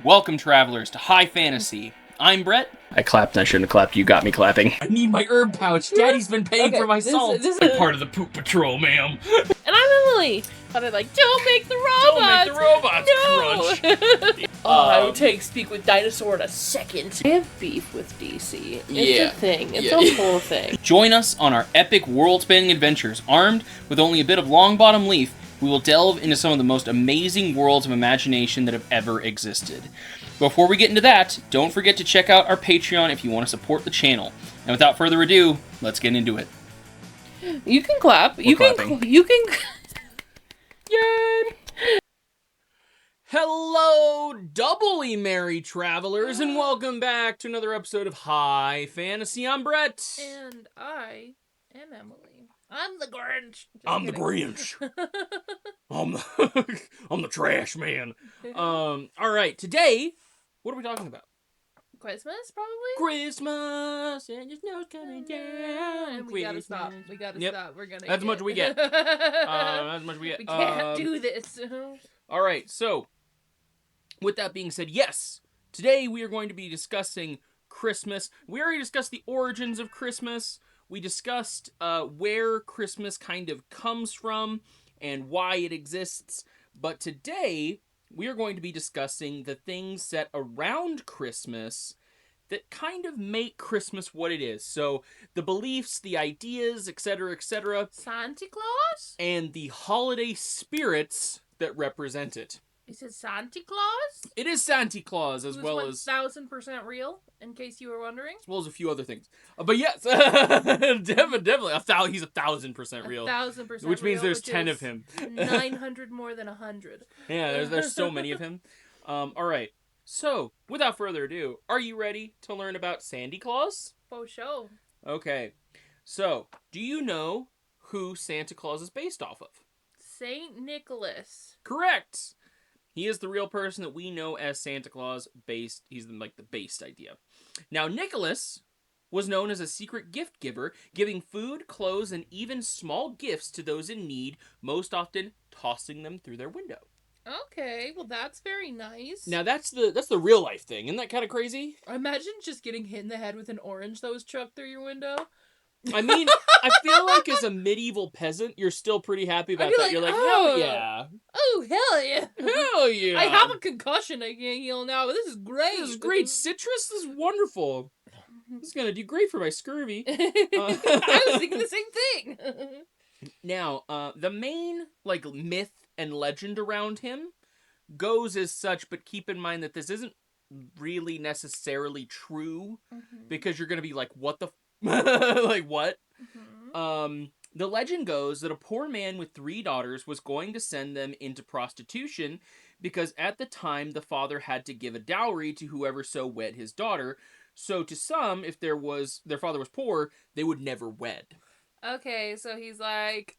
Welcome, travelers, to High Fantasy. I'm Brett. I clapped and I shouldn't have clapped. You got me clapping. I need my herb pouch. Daddy's been paying for my salt. This I'm part of the poop patrol, ma'am. And I'm Emily. But I'm like, don't make the robots. Don't make the robots crunch. I would take Speak with Dinosaur in a second. I have beef with DC. It's a thing. It's a whole thing. Join us on our epic world-spanning adventures. Armed with only a bit of long-bottom leaf, we will delve into some of the most amazing worlds of imagination that have ever existed. Before we get into that, don't forget to check out our Patreon if you want to support the channel. And without further ado, let's get into it. You can clap. You can. Yay! Hello, doubly merry travelers, and welcome back to another episode of High Fantasy. I'm Brett. And I am Emily. I'm the Grinch. I'm the Grinch. I'm the trash man. All right, today, what are we talking about? Christmas, probably? Christmas, and your snow's coming down. And we gotta stop. We gotta stop. We're gonna. That's much we get. That's much we get. We can't do this. All right, so with that being said, yes, today we are going to be discussing Christmas. We already discussed the origins of Christmas. We discussed where Christmas kind of comes from and why it exists. But today, we are going to be discussing the things set around Christmas that kind of make Christmas what it is. So, the beliefs, the ideas, etc., etc. Santa Claus? And the holiday spirits that represent it. Is it Santa Claus? It is Santa Claus, as Who's well as 1000% real, in case you were wondering. as well as a few other things. But yes, definitely, he's 1,000% real. 1000% Which means real, there's which 10 is of him. 900 more than 100. Yeah, there's so many of him. All right. So, without further ado, are you ready to learn about Santa Claus? For sure. Okay. So, do you know who Santa Claus is based off of? Saint Nicholas. Correct. He is the real person that we know as Santa Claus. He's like the based idea. Now, Nicholas was known as a secret gift giver, giving food, clothes, and even small gifts to those in need, most often tossing them through their window. Okay, well that's very nice. Now that's the real life thing. Isn't that kind of crazy? Imagine just getting hit in the head with an orange that was chucked through your window. I mean, I feel like as a medieval peasant, you're still pretty happy about that. You're like, hell yeah. Oh, hell yeah. Hell yeah. I have a concussion I can't heal now, but this is great. This is great. Citrus is wonderful. This is going to do great for my scurvy. I was thinking the same thing. Now, the main, myth and legend around him goes as such, but keep in mind that this isn't really necessarily true, because you're going to be like, what the like, what? The legend goes that a poor man with 3 daughters was going to send them into prostitution because at the time the father had to give a dowry to whoever so wed his daughter. So to some, if their father was poor, they would never wed. Okay, so he's like,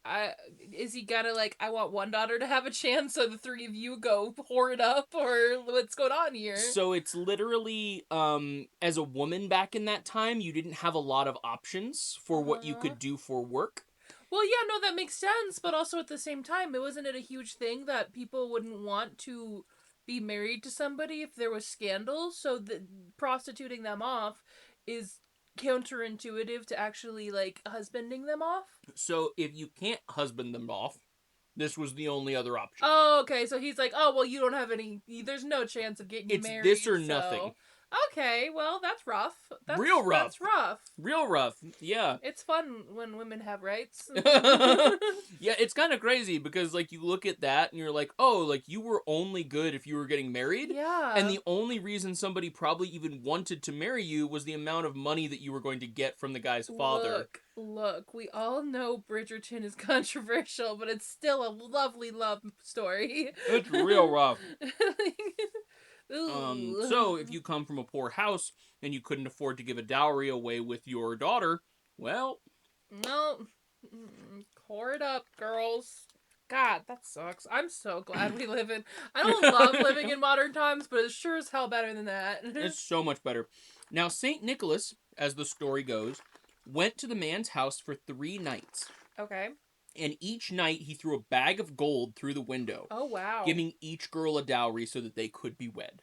is he gonna I want one daughter to have a chance, so the 3 of you go whore it up, or what's going on here? So it's literally, as a woman back in that time, you didn't have a lot of options for what you could do for work. Well, yeah, no, that makes sense, but also at the same time, wasn't it a huge thing that people wouldn't want to be married to somebody if there was scandals? So prostituting them off is counterintuitive to actually husbanding them off. So if you can't husband them off, this was the only other option. Oh, okay. So he's like, oh well, you don't have any. There's no chance of getting it's married. It's this or nothing. Okay, well that's rough. That's real rough. That's rough. Real rough. Yeah. It's fun when women have rights. Yeah, it's kind of crazy because you look at that and you're like, oh, you were only good if you were getting married. Yeah. And the only reason somebody probably even wanted to marry you was the amount of money that you were going to get from the guy's father. Look, we all know Bridgerton is controversial, but it's still a lovely love story. It's real rough. Ooh. So if you come from a poor house and you couldn't afford to give a dowry away with your daughter, well, no, whore it up, girls. God, that sucks. I'm so glad we live in. I don't love living in modern times, but it's sure as hell better than that. It's so much better. Now, Saint Nicholas, as the story goes, went to the man's house for 3 nights. Okay. And each night he threw a bag of gold through the window. Oh, wow. Giving each girl a dowry so that they could be wed.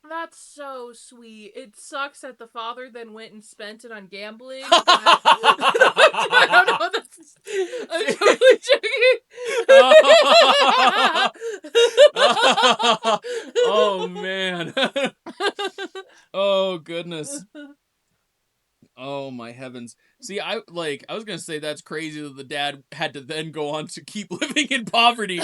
That's so sweet. It sucks that the father then went and spent it on gambling, but I don't know. I'm totally Oh man. Oh goodness. joking. Oh my heavens. See, I was gonna say that's crazy that the dad had to then go on to keep living in poverty.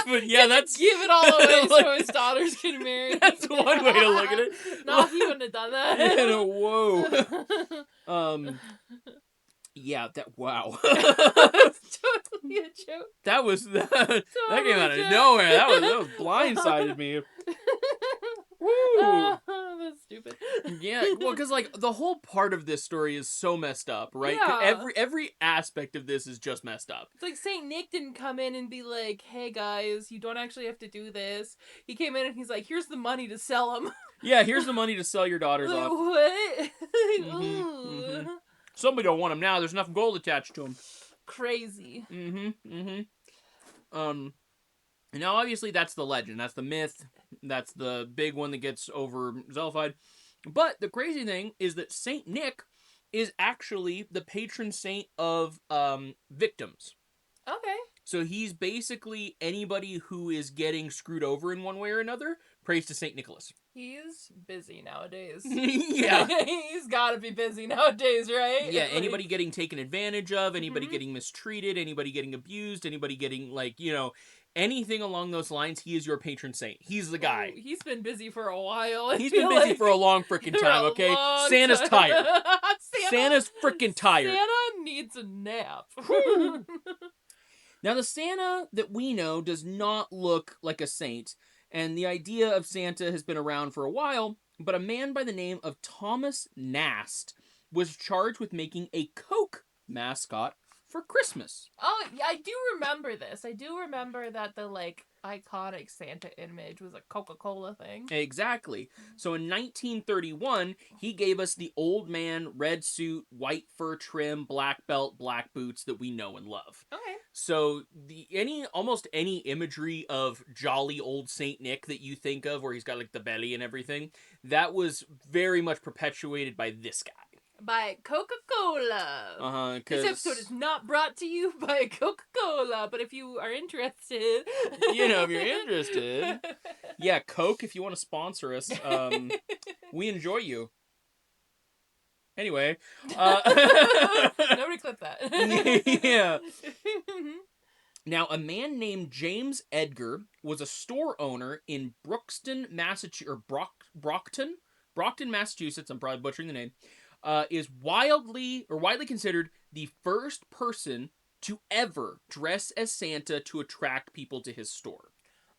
But yeah, that's give it all away like, so his daughters can marry. that's one way to look at it. No, he wouldn't have done that. You know, whoa. Yeah, that wow. It's totally a joke. That was that Totally came out of joke. nowhere. That was blindsided me. Woo. That's stupid. Yeah, well, because like the whole part of this story is so messed up, right? Yeah. Every aspect of this is just messed up. It's like Saint Nick didn't come in and be like, "Hey guys, you don't actually have to do this." He came in and he's like, "Here's the money to sell them." Yeah, here's the money to sell your daughters Like, off. what? Mm-hmm. Somebody don't want them now. There's enough gold attached to them. Crazy. Now obviously that's the legend. That's the myth. That's the big one that gets over Zellified. But the crazy thing is that Saint Nick is actually the patron saint of victims. Okay. So he's basically anybody who is getting screwed over in one way or another, prays to Saint Nicholas. He's busy nowadays. Yeah. He's gotta be busy nowadays, right? Yeah, Like, anybody getting taken advantage of, anybody getting mistreated, anybody getting abused, anybody getting, like, you know, anything along those lines, he is your patron saint. He's the guy. Ooh, he's been busy for a while. I He's feel been busy like. for a long freaking For a time, okay? long Santa's time. tired. Santa's freaking tired. Santa needs a nap. Now, the Santa that we know does not look like a saint, and the idea of Santa has been around for a while, but a man by the name of Thomas Nast was charged with making a Coke mascot for Christmas. Oh, yeah, I do remember this. I do remember that the, like, iconic Santa image was a Coca-Cola thing. Exactly. So in 1931, he gave us the old man, red suit, white fur trim, black belt, black boots that we know and love. Okay. So almost any imagery of jolly old Saint Nick that you think of, where he's got like the belly and everything, that was very much perpetuated by this guy. By Coca-Cola. This episode is not brought to you by Coca-Cola, but if you are interested... You know, if you're interested. Yeah, Coke, if you want to sponsor us, we enjoy you. Anyway. Nobody clip that. Yeah. Now, a man named James Edgar was a store owner in Broxton, Massachusetts, Brockton, Massachusetts, I'm probably butchering the name, is widely considered the first person to ever dress as Santa to attract people to his store.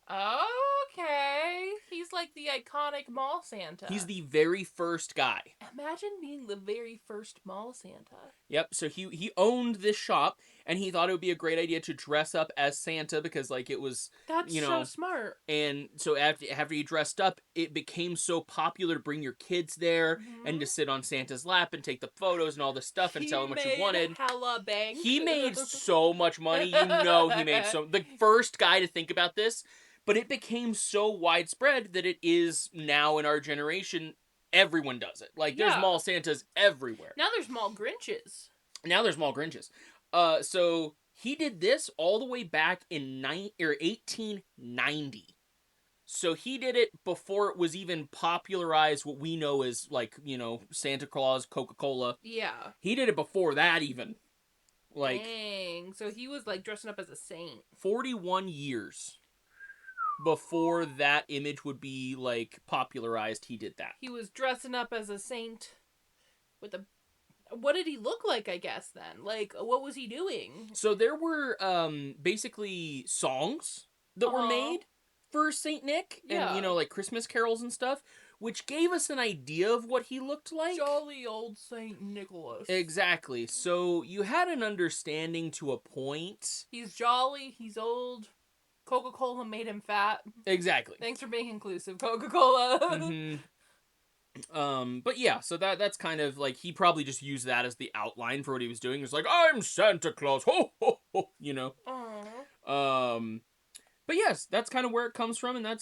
Okay. He's like the iconic mall Santa. He's the very first guy. Imagine being the very first mall Santa. Yep, so he owned this shop, and he thought it would be a great idea to dress up as Santa because, like, it was... That's so smart. And so after he dressed up, it became so popular to bring your kids there and to sit on Santa's lap and take the photos and all this stuff and tell him what you wanted. Hella bank. He made so much money. You know he made so... The first guy to think about this, but it became so widespread that it is now in our generation... Everyone does it. Like, there's mall Santas everywhere. Now there's mall Grinches. So he did this all the way back in 1890. So he did it before it was even popularized what we know as, like, you know, Santa Claus, Coca-Cola. Yeah. He did it before that even. Like, dang. So he was, like, dressing up as a saint. 41 years before that image would be, like, popularized, he did that. He was dressing up as a saint with a... What did he look like, I guess, then? Like, what was he doing? So there were, basically songs that were made for Saint Nick. And, you know, like, Christmas carols and stuff, which gave us an idea of what he looked like. Jolly old Saint Nicholas. Exactly. So you had an understanding to a point. He's jolly, he's old... Coca-Cola made him fat. Exactly. Thanks for being inclusive, Coca-Cola. But yeah, so that's kind of like, he probably just used that as the outline for what he was doing. It's like, I'm Santa Claus, ho ho ho, you know. Aww. But yes, that's kind of where it comes from, and I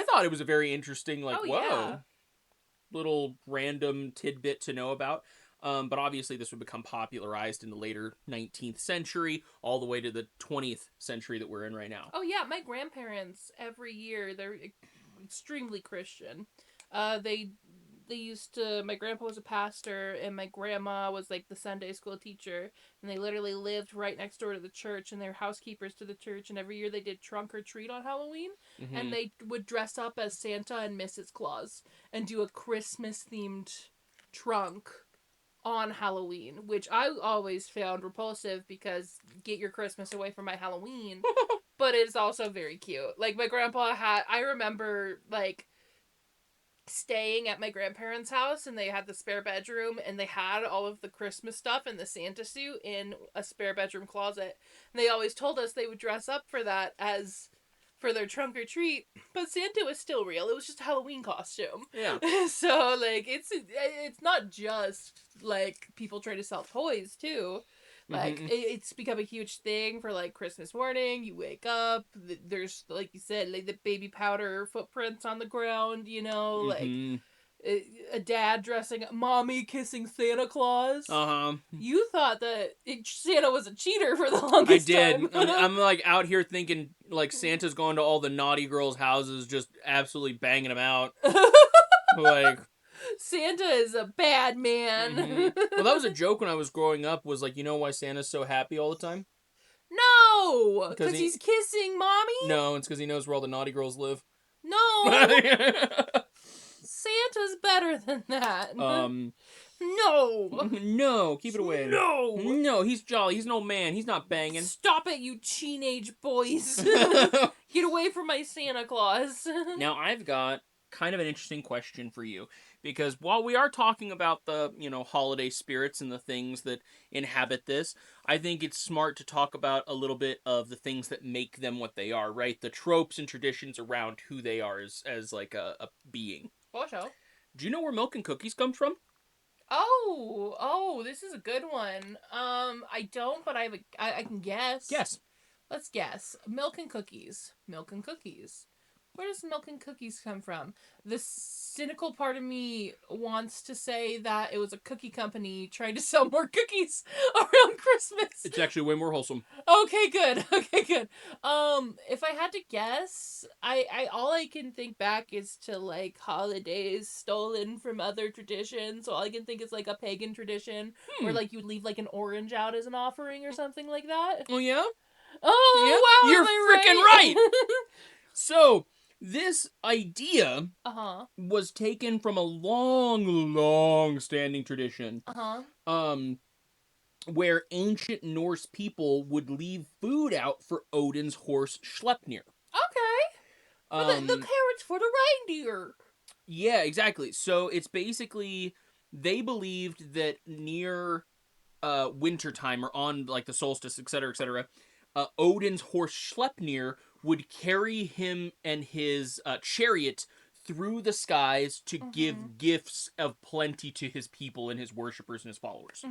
thought it was a very interesting, like, Oh whoa, yeah. little random tidbit to know about. But obviously, this would become popularized in the later 19th century, all the way to the 20th century that we're in right now. Oh yeah, my grandparents every year they're extremely Christian. They used to. My grandpa was a pastor, and my grandma was like the Sunday school teacher, and they literally lived right next door to the church, and they're housekeepers to the church. And every year they did trunk or treat on Halloween, and Mm-hmm. they would dress up as Santa and Mrs. Claus and do a Christmas themed trunk on Halloween, which I always found repulsive because get your Christmas away from my Halloween. But it's also very cute. Like my grandpa had, I remember like staying at my grandparents' house and they had the spare bedroom and they had all of the Christmas stuff and the Santa suit in a spare bedroom closet. And they always told us they would dress up for that as for their trunk or treat, but Santa was still real. It was just a Halloween costume. Yeah. So like it's not just like people try to sell toys too. Like Mm-hmm. it's become a huge thing for like Christmas morning. You wake up, there's like you said, like the baby powder footprints on the ground. Like Mm-hmm. a dad dressing up, mommy kissing Santa Claus. Uh-huh. You thought that Santa was a cheater for the I longest did. time. I'm like out here thinking like Santa's going to all the naughty girls' houses, just absolutely banging them out. Like, Santa is a bad man. well, that was a joke when I was growing up. Was like, you know why Santa's so happy all the time? No, Because because he he's kissing mommy. no, it's because he knows where all the naughty girls live. No, Santa's better than that. um, No, no, keep it away. no. No, he's jolly. He's an old man. He's not banging. Stop it, you teenage boys. Get away from my Santa Claus. Now, I've got kind of an interesting question for you because while we are talking about the, holiday spirits and the things that inhabit this, I think it's smart to talk about a little bit of the things that make them what they are, right? The tropes and traditions around who they are as like a being. Osho. Do you know where milk and cookies comes from? Oh, this is a good one. I don't, but I can guess. Yes. Let's guess. Milk and cookies. Milk and cookies. Where does milk and cookies come from? The cynical part of me wants to say that it was a cookie company trying to sell more cookies around Christmas. It's actually way more wholesome. Okay, good. Okay, good. If I had to guess, I all I can think back is to like holidays stolen from other traditions. So all I can think is like a pagan tradition where like you'd leave like an orange out as an offering or something like that. Oh, yeah? Oh, Yeah? wow, You're am I freaking right! So, this idea Uh-huh. was taken from a long standing tradition. Uh-huh. Where ancient Norse people would leave food out for Odin's horse Sleipnir. Okay. For the Um, carrots for the reindeer. yeah, exactly. So it's basically they believed that near wintertime or on like the solstice, etc., Odin's horse Sleipnir would carry him and his chariot through the skies to give gifts of plenty to his people and his worshippers and his followers.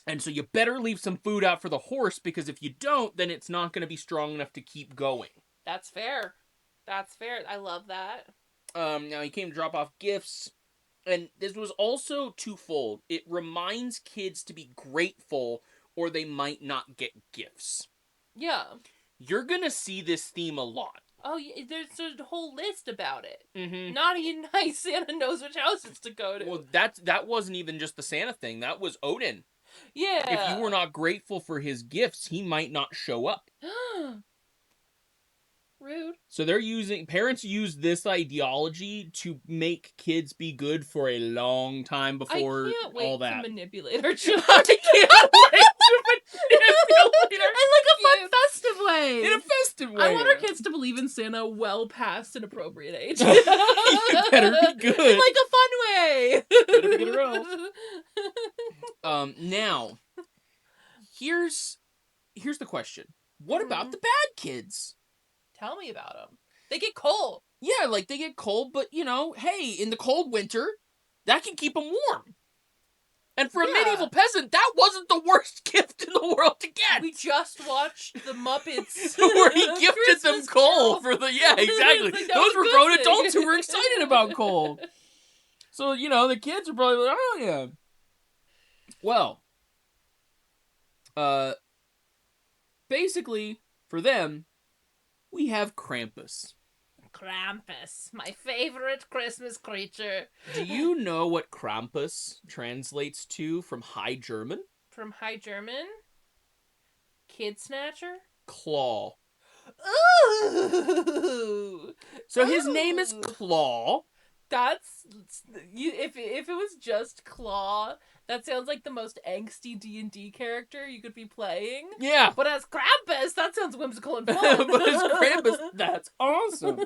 And so you better leave some food out for the horse because if you don't, then it's not going to be strong enough to keep going. That's fair. That's fair. I love that. Now he came to drop off gifts, and this was also twofold. It reminds kids to be grateful, or they might not get gifts. Yeah. You're gonna see this theme a lot. Oh, yeah, there's a whole list about it. Mm-hmm. Naughty and nice, Santa knows which houses to go to. Well, that wasn't even just the Santa thing. That was Odin. Yeah. If you were not grateful for his gifts, he might not show up. Rude. So parents use this ideology to make kids be good for a long time before I can't wait all that. to manipulate our children. I can't wait to manipulate our In like a fun, kids. festive way. In a festive way. I want our kids to believe in Santa well past an appropriate age. You better be good. In like a fun way. Better be good or else. Now, here's the question. What about the bad kids? Tell me about them. They get cold. Yeah, like they get cold, but hey, in the cold winter, that can keep them warm. And for a Yeah. medieval peasant, that wasn't the worst gift in the world to get. We just watched the Muppets where he gifted them Christmas coal Carol. for the exactly. It's like, that Those was a were good grown thing. adults who were excited about coal. So the kids are probably like, oh yeah. Well, basically for them, we have Krampus. Krampus, my favorite Christmas creature. Do you know what Krampus translates to from High German? From High German? Kid Snatcher? Claw. Ooh! So his name is Ooh. Claw. That's if it was just Claw, that sounds like the most angsty D&D character you could be playing. Yeah. But as Krampus, that sounds whimsical and fun. But as Krampus, that's awesome.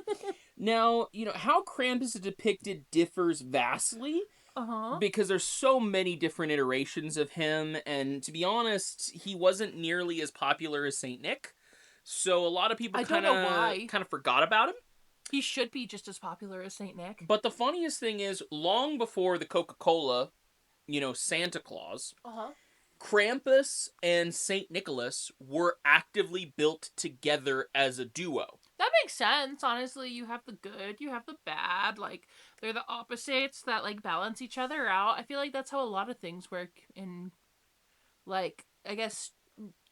Now, how Krampus is depicted differs vastly. Because there's so many different iterations of him, and to be honest, he wasn't nearly as popular as Saint Nick. So a lot of people kind of forgot about him. He should be just as popular as Saint Nick. But the funniest thing is, long before the Coca-Cola, Santa Claus, Krampus and Saint Nicholas were actively built together as a duo. That makes sense. Honestly, you have the good, you have the bad. Like, they're the opposites that, like, balance each other out. I feel like that's how a lot of things work in, like, I guess,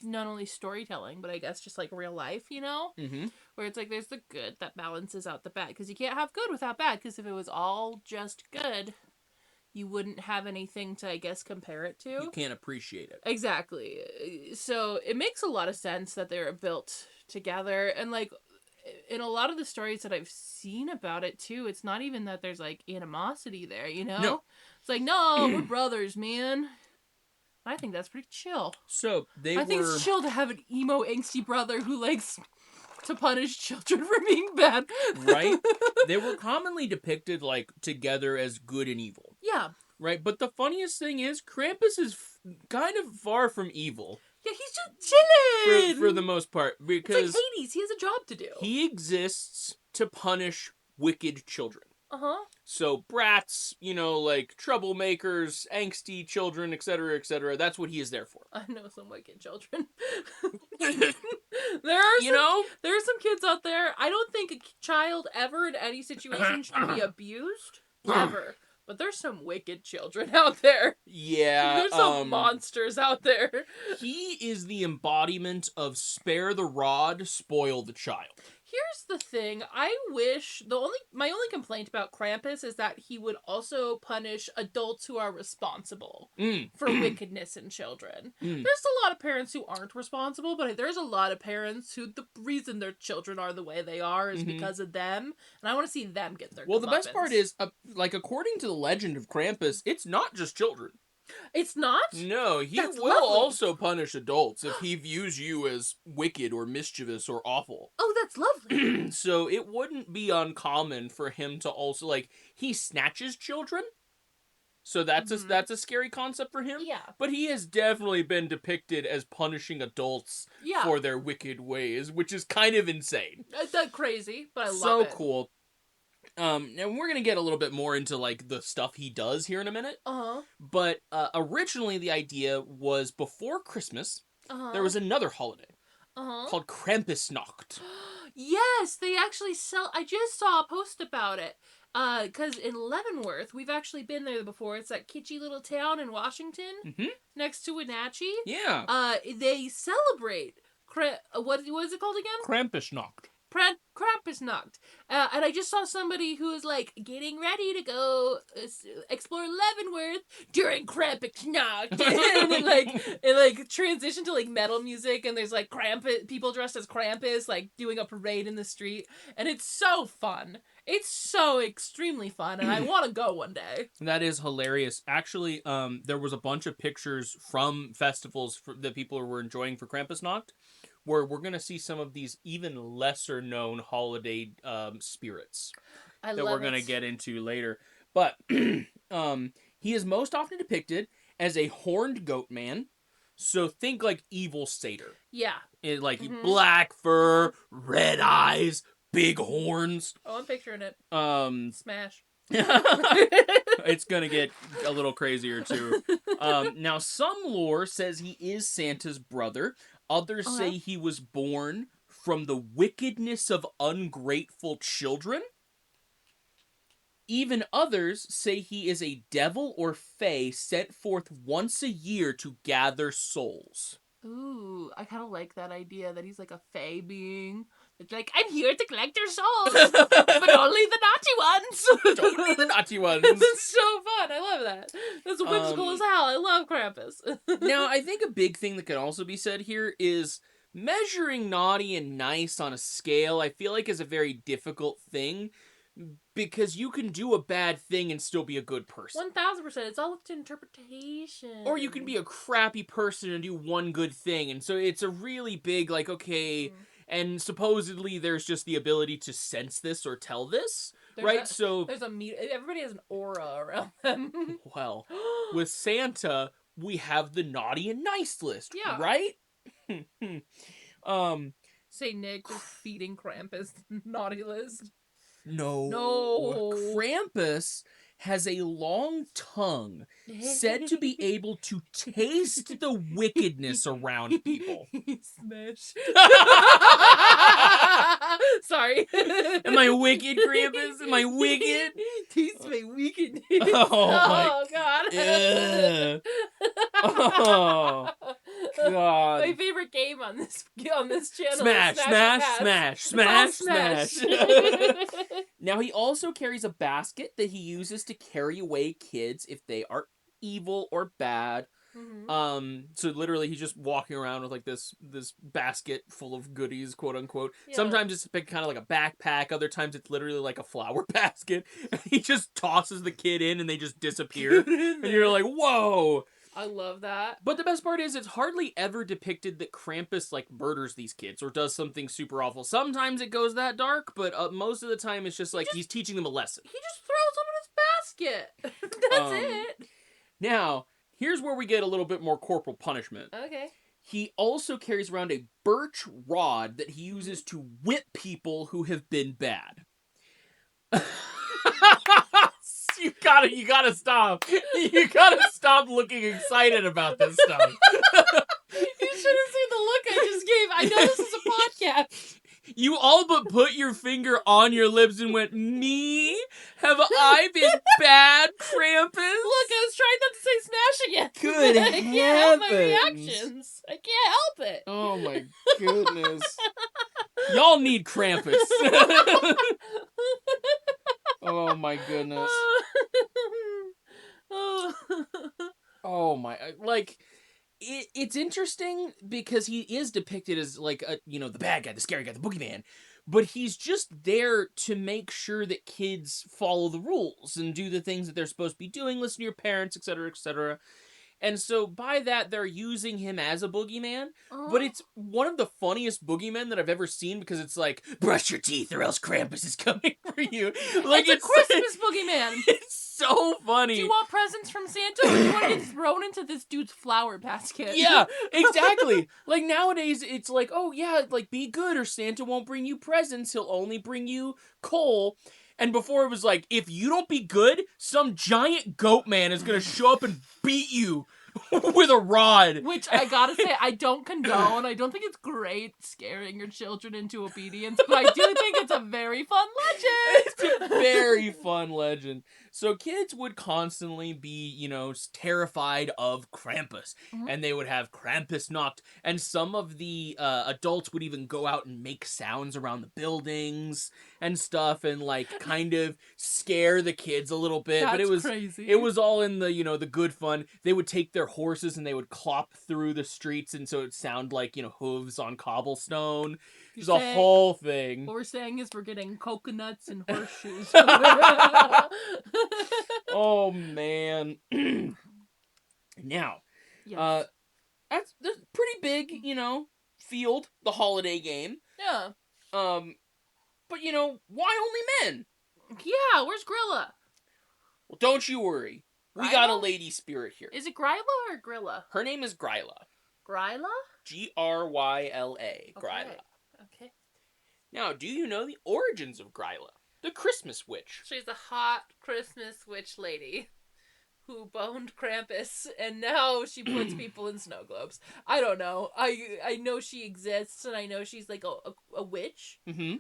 not only storytelling, but I guess just, like, real life, Mm-hmm. Where it's like, there's the good that balances out the bad. Because you can't have good without bad. Because if it was all just good, you wouldn't have anything to, I guess, compare it to. You can't appreciate it. Exactly. So it makes a lot of sense that they were built together. And, like, in a lot of the stories that I've seen about it, too, it's not even that there's, like, animosity there, No. It's like, no, we're brothers, man. I think that's pretty chill. So, I think it's chill to have an emo, angsty brother who likes to punish children for being bad. Right? They were commonly depicted, like, together as good and evil. Yeah. Right? But the funniest thing is, Krampus is kind of far from evil. Yeah, he's just chilling! For the most part. Because it's like Hades, he has a job to do. He exists to punish wicked children. Uh-huh. So brats, like troublemakers, angsty children, etc., etc. That's what he is there for. I know some wicked children. There are some kids out there. I don't think a child ever in any situation should be abused. Ever. But there's some wicked children out there. Yeah. There's some monsters out there. He is the embodiment of spare the rod, spoil the child. Here's the thing. I wish my only complaint about Krampus is that he would also punish adults who are responsible for wickedness in children. There's a lot of parents who aren't responsible, but there's a lot of parents who the reason their children are the way they are is because of them, and I want to see them get their Well, the best part is, according to the legend of Krampus, it's not just children. It's not? No, he That's will lovely. also punish adults if he views you as wicked or mischievous or awful. Oh, that's lovely. So it wouldn't be uncommon for him to also, he snatches children. So that's a scary concept for him. Yeah. But he has definitely been depicted as punishing adults for their wicked ways, which is kind of insane. That's crazy, but I love it. So cool. And we're gonna get a little bit more into the stuff he does here in a minute. But originally the idea was before Christmas, there was another holiday called Krampusnacht. Yes, they actually sell. I just saw a post about it. Because in Leavenworth, we've actually been there before. It's that kitschy little town in Washington, next to Wenatchee. Yeah. They celebrate what is it called again? Krampusnacht. Krampusnacht. And I just saw somebody who was getting ready to go explore Leavenworth during Krampusnacht, and it transitioned to metal music, and there's Krampus people dressed as Krampus doing a parade in the street, and it's so fun. It's so extremely fun, and I want to go one day. That is hilarious. Actually, there was a bunch of pictures from festivals that people were enjoying for Krampusnacht, where we're going to see some of these even lesser known holiday spirits that we're going to get into later. But he is most often depicted as a horned goat man. So think evil satyr. Yeah. Black fur, red eyes, big horns. Oh, I'm picturing it. Um, Smash. It's gonna get a little crazier too. Now some lore says he is Santa's brother. Others Okay. say he was born from the wickedness of ungrateful children. Even others say he is a devil or fae sent forth once a year to gather souls. Ooh, I kind of like that idea that he's like a fae being. It's like, I'm here to collect your souls, but only the naughty ones. Totally the naughty ones. It's so fun. I love that. That's whimsical as hell. I love Krampus. Now, I think a big thing that could also be said here is measuring naughty and nice on a scale, I feel like is a very difficult thing because you can do a bad thing and still be a good person. 1000%. It's all up to interpretation. Or you can be a crappy person and do one good thing. And so it's a really big, like, okay, and supposedly there's just the ability to sense this or tell this, right? So, there's everybody has an aura around them. well, with Santa, we have the naughty and nice list, Yeah. right? Saint Nick just feeding Krampus naughty list. No. Krampus has a long tongue said to be able to taste the wickedness around people. Smash. Sorry. Am I wicked, Krampus? Am I wicked? Taste my wickedness. Oh, God. Oh, God. My favorite game on this channel Smash, is smash, smash, smash, Smash. Now, he also carries a basket that he uses to carry away kids if they are evil or bad. So literally he's just walking around with like this basket full of goodies, quote unquote. Yeah. Sometimes it's kind of like a backpack, other times it's literally like a flower basket. And he just tosses the kid in and they just disappear. And you're like, whoa. I love that. But the best part is it's hardly ever depicted that Krampus like murders these kids or does something super awful. Sometimes it goes that dark, but most of the time it's just like he's teaching them a lesson. He just throws them in his basket. That's it. Now, here's where we get a little bit more corporal punishment. Okay. He also carries around a birch rod that he uses to whip people who have been bad. You gotta stop. You gotta stop looking excited about this stuff. You should have seen the look I just gave. I know this is a podcast. You all but put your finger on your lips and went, me? Have I been bad, Krampus? Look, I was trying not to say smash again. Good I can't help my heavens. reactions. I can't help it. Oh my goodness. Y'all need Krampus. Oh my goodness. Oh my, like, it's interesting because he is depicted as like the bad guy, the scary guy, the boogeyman, but he's just there to make sure that kids follow the rules and do the things that they're supposed to be doing, listen to your parents, etc., etc. And so by that, they're using him as a boogeyman, but it's one of the funniest boogeymen that I've ever seen because it's like, brush your teeth or else Krampus is coming for you. Like it's a Christmas boogeyman. It's so funny. Do you want presents from Santa or do you want to get thrown into this dude's flower basket? Yeah, exactly. Like nowadays, it's like, oh yeah, like be good or Santa won't bring you presents. He'll only bring you coal. And before it was like, if you don't be good, some giant goat man is going to show up and beat you with a rod. Which I gotta say, I don't condone. I don't think it's great scaring your children into obedience, but I do think it's a very fun legend. It's a very fun legend. So kids would constantly be, terrified of Krampus. And they would have Krampus knocked. And some of the adults would even go out and make sounds around the buildings and stuff and like kind of scare the kids a little bit. But it was crazy. It was all in the, the good fun. They would take their horses and they would clop through the streets and so it sound like, hooves on cobblestone. There's a whole thing. What we're saying is we're getting coconuts and horseshoes. Oh man. Now, yes. that's pretty big, field, the holiday game. Yeah. But why only men? Yeah, where's Grilla? Well, don't you worry. We got a lady spirit here. Is it Gryla or Grilla? Her name is Gryla. Gryla? Gryla. Gryla. Okay. Now, do you know the origins of Gryla? the Christmas witch. She's a hot Christmas witch lady who boned Krampus, and now she puts people in snow globes. I don't know. I know she exists, and I know she's like a witch. Mm-hmm.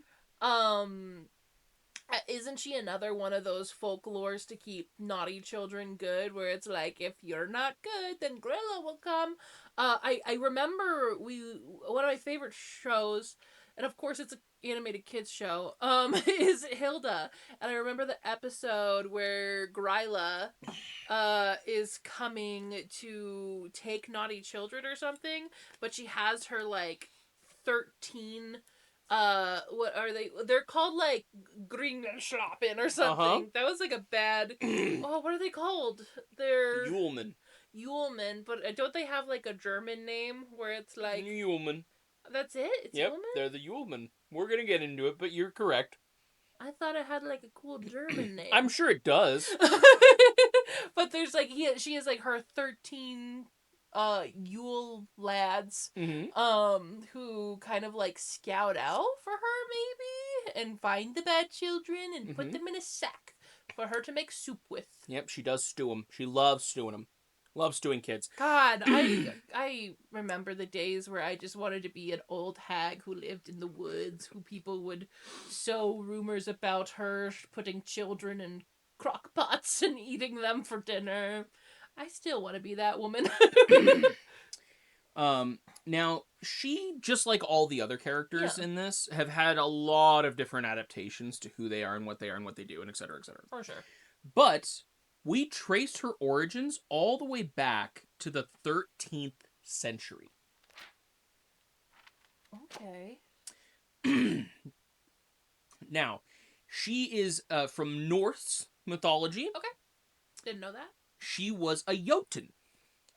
Isn't she another one of those folklores to keep naughty children good, where it's like, if you're not good, then Grilla will come? I remember one of my favorite shows, and of course it's an animated kids show, is Hilda, and I remember the episode where Gryla is coming to take naughty children or something, but she has her like 13 what are they, they're called like Gringenschlappen or something. That was like a bad oh, what are they called? They're Yuleman. Yuleman, but don't they have like a German name where it's like Yuleman. that's it? It's Yep, Yuleman? they're the Yuleman. We're gonna get into it, but you're correct. I thought it had like a cool German name. I'm sure it does. But there's like she has like her 13 Yule lads who kind of like scout out for her maybe and find the bad children and put them in a sack for her to make soup with. Yep, she does stew them. She loves stewing them. Loves stewing kids. God, I remember the days where I just wanted to be an old hag who lived in the woods, who people would sow rumors about her putting children in crock pots and eating them for dinner. I still want to be that woman. Now, she, just like all the other characters in this, have had a lot of different adaptations to who they are and what they do, and et cetera, et cetera. For sure. But we traced her origins all the way back to the 13th century. Okay. Now, she is from Norse mythology. Okay. Didn't know that. She was a Jotun.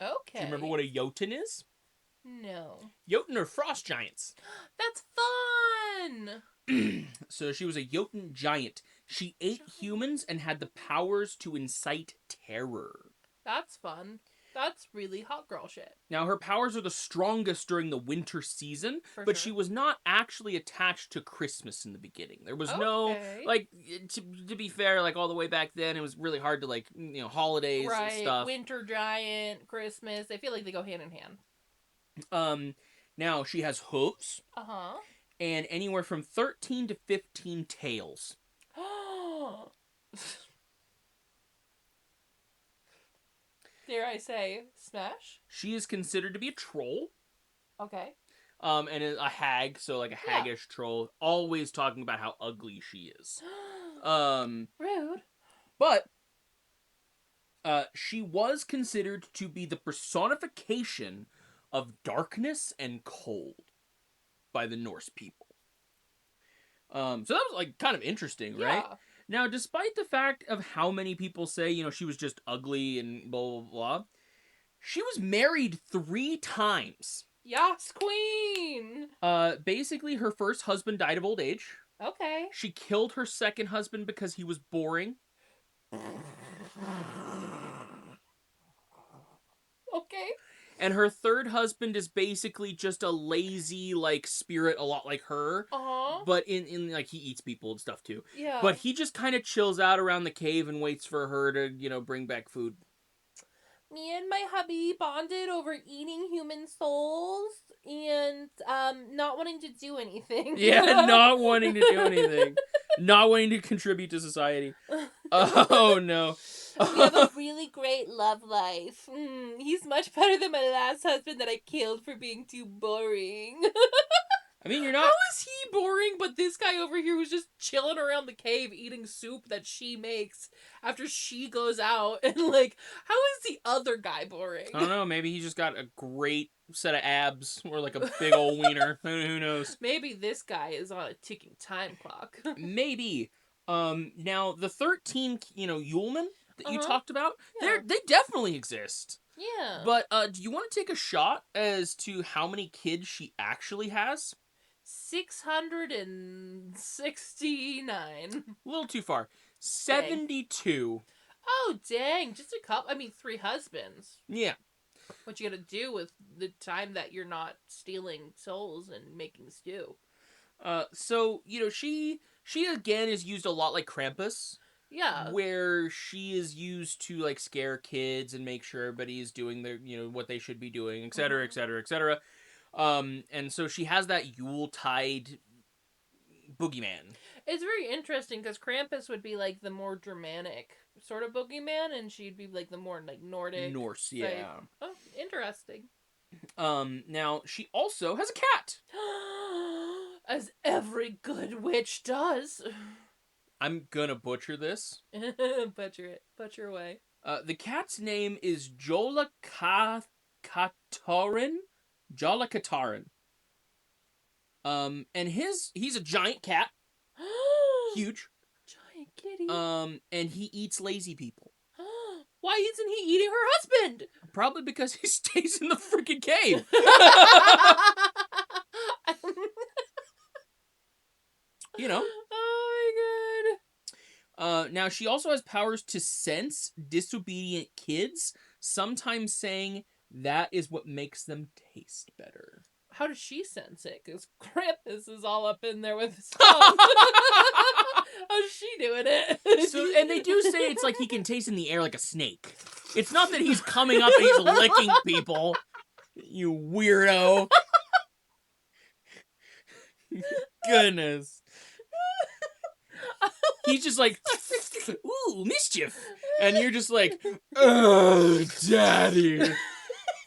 Okay. Do you remember what a Jotun is? No. Jotun are frost giants. That's fun! So she was a Jotun giant. She ate humans and had the powers to incite terror. That's fun. That's really hot girl shit. Now, her powers are the strongest during the winter season, For but sure. she was not actually attached to Christmas in the beginning. There was no, like, to be fair, like, all the way back then, it was really hard to, like, you know, holidays and stuff. Winter giant, Christmas, I feel like they go hand in hand. Now, she has hooves. Uh-huh. And anywhere from 13 to 15 tails. Dare I say, smash? She is considered to be a troll. Okay. And a hag, so like a haggish troll, always talking about how ugly she is. Rude. But she was considered to be the personification of darkness and cold by the Norse people. So that was like kind of interesting, right? Now, despite the fact of how many people say, you know, she was just ugly and blah, blah, blah, she was married 3 times. Yas, queen! Basically, her first husband died of old age. Okay. She killed her second husband because he was boring. Okay. And her third husband is basically just a lazy, like, spirit, a lot like her. Uh-huh. But in like, he eats people and stuff, too. Yeah. But he just kind of chills out around the cave and waits for her to, you know, bring back food. Me and my hubby bonded over eating human souls and not wanting to do anything. Yeah, not wanting to do anything. Not wanting to contribute to society. Oh, no. We have a really great love life. He's much better than my last husband that I killed for being too boring. I mean, you're not... How is he boring, but this guy over here was just chilling around the cave eating soup that she makes after she goes out, and like, how is the other guy boring? I don't know, maybe he just got a great set of abs, or like a big old wiener. Who knows? Maybe this guy is on a ticking time clock. Maybe. Now, the 13, you know, Yulemen that you talked about, Yeah. they definitely exist. Yeah. But, do you want to take a shot as to how many kids she actually has? 669. A little too far. 72. Oh, dang. Just a couple. I mean, 3 husbands. Yeah. What you gotta do with the time that you're not stealing souls and making stew? So, you know, she She again is used a lot like Krampus, Yeah. where she is used to like scare kids and make sure everybody is doing their what they should be doing, etc., etc., etc. And so she has that Yuletide boogeyman. It's very interesting because Krampus would be like the more Germanic sort of boogeyman, and she'd be like the more like Nordic Norse, type. yeah. Oh, interesting. Now she also has a cat. As every good witch does. I'm gonna butcher this. Butcher it. Butcher away. The cat's name is Jola Katarin. Jola Katarin. And he's a giant cat, huge. Giant kitty. And he eats lazy people. Why isn't he eating her husband? Probably because he stays in the freaking cave. You know. Oh my god. Now she also has powers to sense disobedient kids, sometimes saying that is what makes them taste better. How does she sense it? Because Krampus is all up in there with his tongue. How's she doing it? So, and they do say it's like he can taste in the air like a snake. It's not that he's coming up and he's licking people. You weirdo. Goodness. He's just like, ooh, mischief. And you're just like, oh, daddy.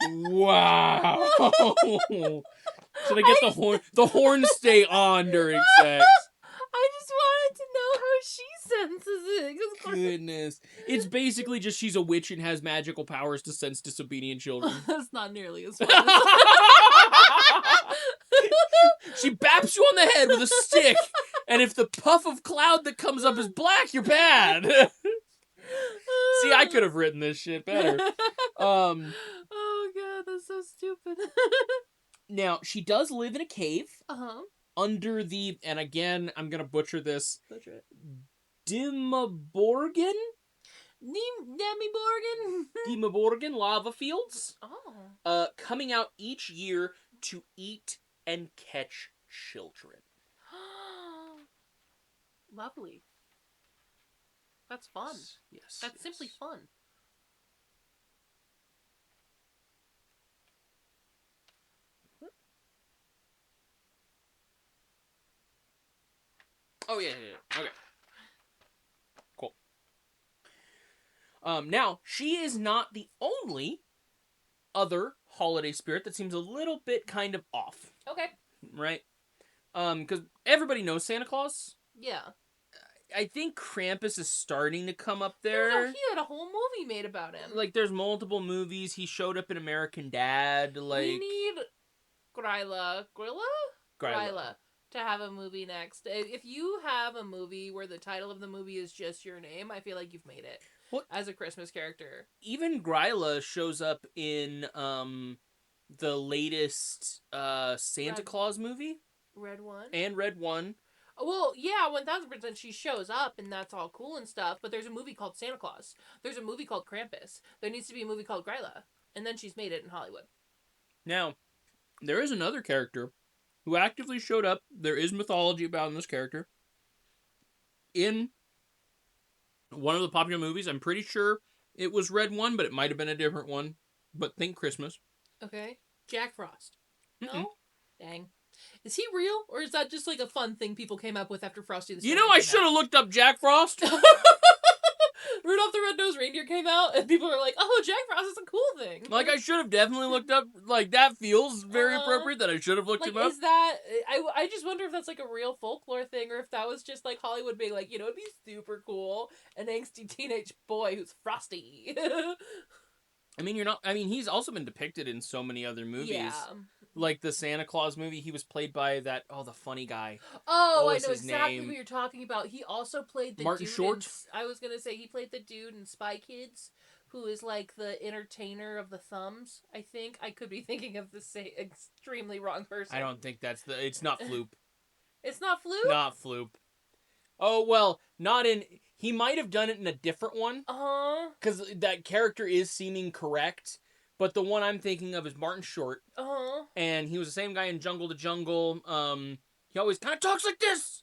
Wow. Should I get the horn? The horns stay on during sex. I just wanted to know how she senses it. Goodness. It's basically just she's a witch and has magical powers to sense disobedient children. That's not nearly as fun. She baps you on the head with a stick, and if the puff of cloud that comes up is black, you're bad. See, I could have written this shit better. Oh god, that's so stupid. Now, she does live in a cave Uh-huh. under the, and again, I'm gonna butcher this, Butcher it. Dimmaborgan? Demi-Borgin? Dimmaborgan lava fields. Oh. Coming out each year to eat and catch children. Lovely. That's fun. Yes. That's simply fun. Oh, yeah. Okay. Cool. Now, she is not the only other holiday spirit that seems a little bit kind of off. Okay. Right? Because everybody knows Santa Claus. Yeah. I think Krampus is starting to come up He there. had a whole movie made about him. Like, there's multiple movies. He showed up in American Dad. Like, we need Gryla to have a movie next. If you have a movie where the title of the movie is just your name, I feel like you've made it. What? As a Christmas character. Even Gryla shows up in the latest Santa Claus movie. Red One? And Red One. Well, yeah, 1000% she shows up and that's all cool and stuff, but there's a movie called Santa Claus. There's a movie called Krampus. There needs to be a movie called Gryla. And then she's made it in Hollywood. Now, there is another character who actively showed up. There is mythology about this character. In one of the popular movies, I'm pretty sure it was Red One, but it might have been a different one. But think Christmas. Okay. Jack Frost. Mm-mm. No? Dang. Is he real, or is that just like a fun thing people came up with after Frosty the You Snowman know, I came should out? have looked up Jack Frost. Rudolph the Red-Nosed Reindeer came out, and people were like, oh, Jack Frost is a cool thing. Like, I should have definitely looked up, like, that feels very appropriate that I should have looked like, him up. is that, I just wonder if that's like a real folklore thing, or if that was just like Hollywood being like, it'd be super cool, an angsty teenage boy who's Frosty. He's also been depicted in so many other movies. Yeah. Like the Santa Claus movie, he was played by the funny guy. Oh, What I was know his exactly name? who you're talking about. He also played the Martin dude Short? I was gonna say he played the dude in Spy Kids, who is like the entertainer of the thumbs. I think I could be thinking of the extremely wrong person. I don't think it's not Floop. It's not Floop. Not Floop. Oh, well, not in, he might have done it in a different one. Because that character is seeming correct. But the one I'm thinking of is Martin Short. And he was the same guy in Jungle to Jungle. He always kind of talks like this.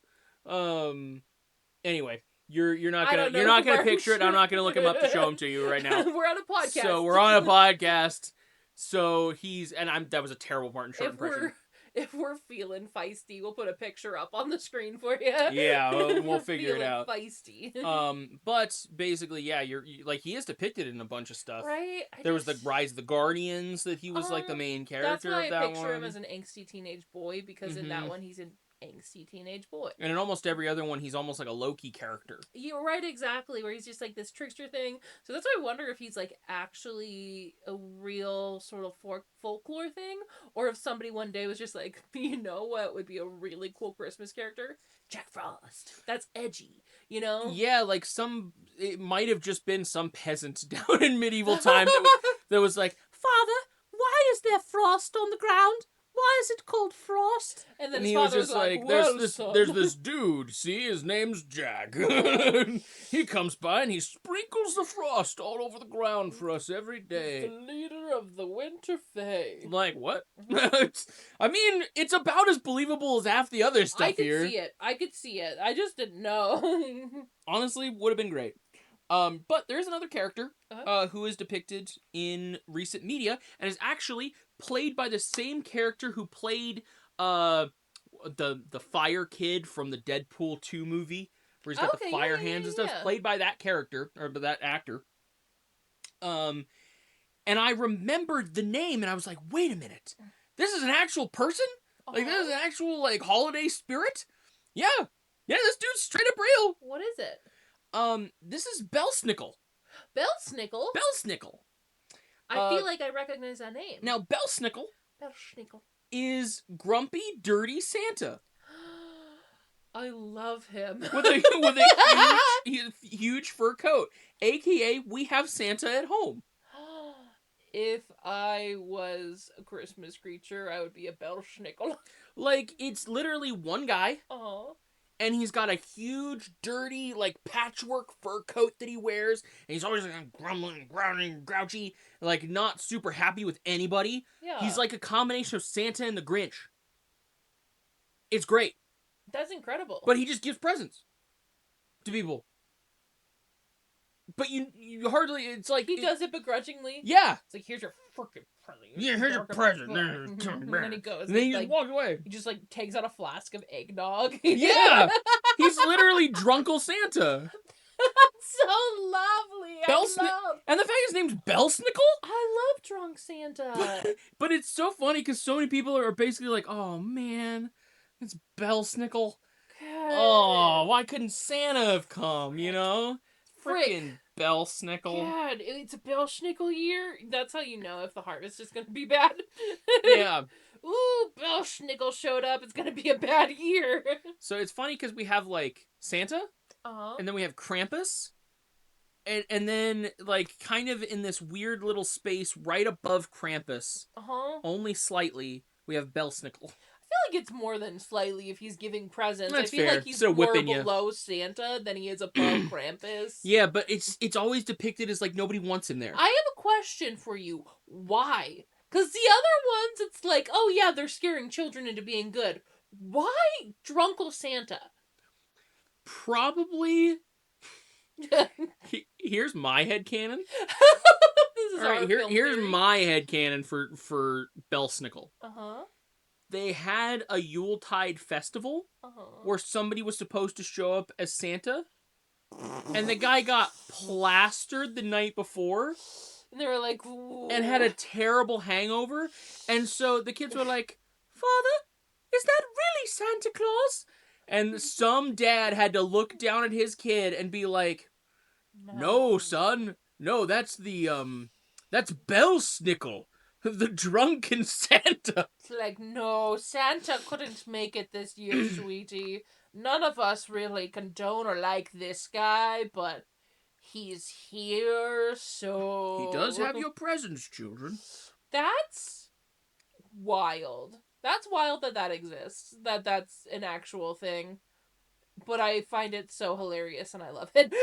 Anyway, you're not I gonna don't know who picture it. I'm not gonna look him up to show him to you right now. We're on a podcast. So we're on a podcast. So he's and I'm that was a terrible Martin Short impression. If we're feeling feisty, we'll put a picture up on the screen for you. Yeah, we'll figure it out. Feisty. But basically, yeah, like he is depicted in a bunch of stuff. Right? There was the Rise of the Guardians that he was like the main character that's why of that I picture one. him as an angsty teenage boy because in that one he's an angsty teenage boy. And in almost every other one, he's almost like a Loki character. You're right, exactly, where he's just like this trickster thing. So that's why I wonder if he's like actually a real sort of folklore thing, or if somebody one day was just like, you know what would be a really cool Christmas character? Jack Frost. That's edgy, you know? Yeah, like it might have just been some peasant down in medieval time that was like, Father, why is there frost on the ground? Why is it called Frost? And then and his he was father just like, there's this dude, see, his name's Jack. He comes by and he sprinkles the frost all over the ground for us every day. He's the leader of the Winter Fae. Like, what? I mean, it's about as believable as half the other stuff here. I could see it. I just didn't know. Honestly, would have been great. But there's another character who is depicted in recent media and is actually played by the same character who played the fire kid from the Deadpool 2 movie, where he's got the fire hands and stuff. Played by that character or by that actor. And I remembered the name and I was like, wait a minute, this is an actual person? Like, this is an actual like holiday spirit? Yeah, this dude's straight up real. What is it? This is Belsnickel. Belsnickel? Belsnickel. I feel like I recognize that name. Now, Belsnickel is Grumpy Dirty Santa. I love him. With a huge fur coat. AKA, we have Santa at home. If I was a Christmas creature, I would be a Belsnickel. Like, it's literally one guy. Uh-huh. And he's got a huge, dirty, like, patchwork fur coat that he wears. And he's always, like, grumbling, growling, grouchy. Like, not super happy with anybody. Yeah. He's like a combination of Santa and the Grinch. It's great. That's incredible. But he just gives presents to people. But you hardly, it's like... He does it begrudgingly. Yeah. It's like, here's your freaking present. Yeah, here's your present. And then he goes. And then he just walks away. He just, like, takes out a flask of eggnog. Yeah. He's literally Drunkle Santa. That's so lovely. And the fact his name's Belsnickel? I love Drunk Santa. But it's so funny because so many people are basically like, oh, man, it's Belsnickel. Oh, why couldn't Santa have come, you know? Freaking Belsnickel. God, it's a Belsnickel year. That's how you know if the harvest is going to be bad. Yeah. Ooh, Belsnickel showed up. It's going to be a bad year. So it's funny because we have, like, Santa, and then we have Krampus, and then, like, kind of in this weird little space right above Krampus, only slightly, we have Belsnickel. I feel like it's more than slightly if he's giving presents. That's I feel fair. like he's So more whipping below Santa than he is above Krampus. Yeah, but it's always depicted as like nobody wants him there. I have a question for you. Why? Because the other ones, it's like, oh yeah, they're scaring children into being good. Why Drunkle Santa? Probably. Here's my headcanon. Here's my headcanon for Belsnickel. They had a Yuletide festival where somebody was supposed to show up as Santa, and the guy got plastered the night before. And they were like, ooh. And had a terrible hangover. And so the kids were like, Father, is that really Santa Claus? And some dad had to look down at his kid and be like, no son, no, that's Belsnickel. The drunken Santa. It's like, no, Santa couldn't make it this year, sweetie. None of us really condone or like this guy, but he's here, so... He does have your presents, children. That's wild. That's wild that exists. That's an actual thing. But I find it so hilarious and I love it.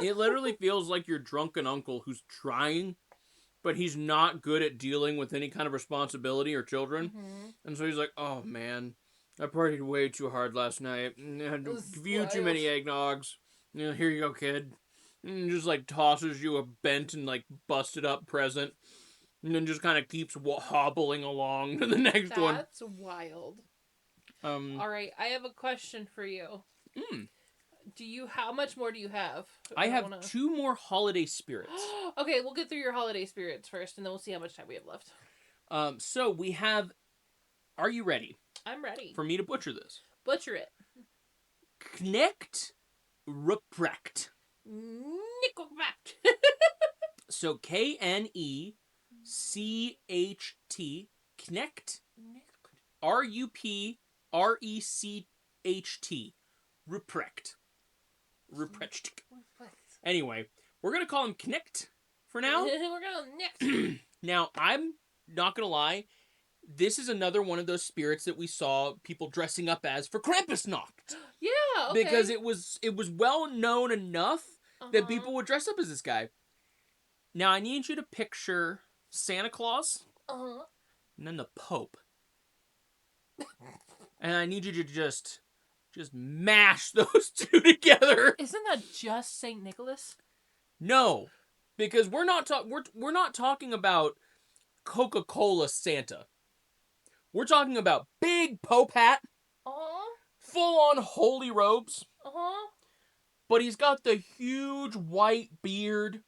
It literally feels like your drunken uncle who's trying, but he's not good at dealing with any kind of responsibility or children. And so he's like, oh man, I partied way too hard last night. Had a This is few too wild. many eggnogs. Here you go, kid. And just like tosses you a bent and like busted up present. And then just kind of keeps hobbling along to the next one. That's wild. Um, All right, I have a question for you. mm, How much more do you have? I don't have wanna... 2 more holiday spirits. Okay, we'll get through your holiday spirits first, and then we'll see how much time we have left. So we have. Are you ready I'm ready. for me to butcher this? Butcher it. Knecht Ruprecht. Nickelback. So Knecht. Knecht. Ruprecht. Ruprecht. Ruprecht. Anyway, we're gonna call him Knecht for now. We're going next. Now, I'm not gonna lie. This is another one of those spirits that we saw people dressing up as for Krampusnacht. Yeah, okay. Because it was well known enough that people would dress up as this guy. Now, I need you to picture Santa Claus and then the Pope. And I need you to just mash those two together. Isn't that just Saint Nicholas? No, because we're not talking about Coca-Cola Santa. We're talking about big Pope hat, full-on holy robes, but he's got the huge white beard,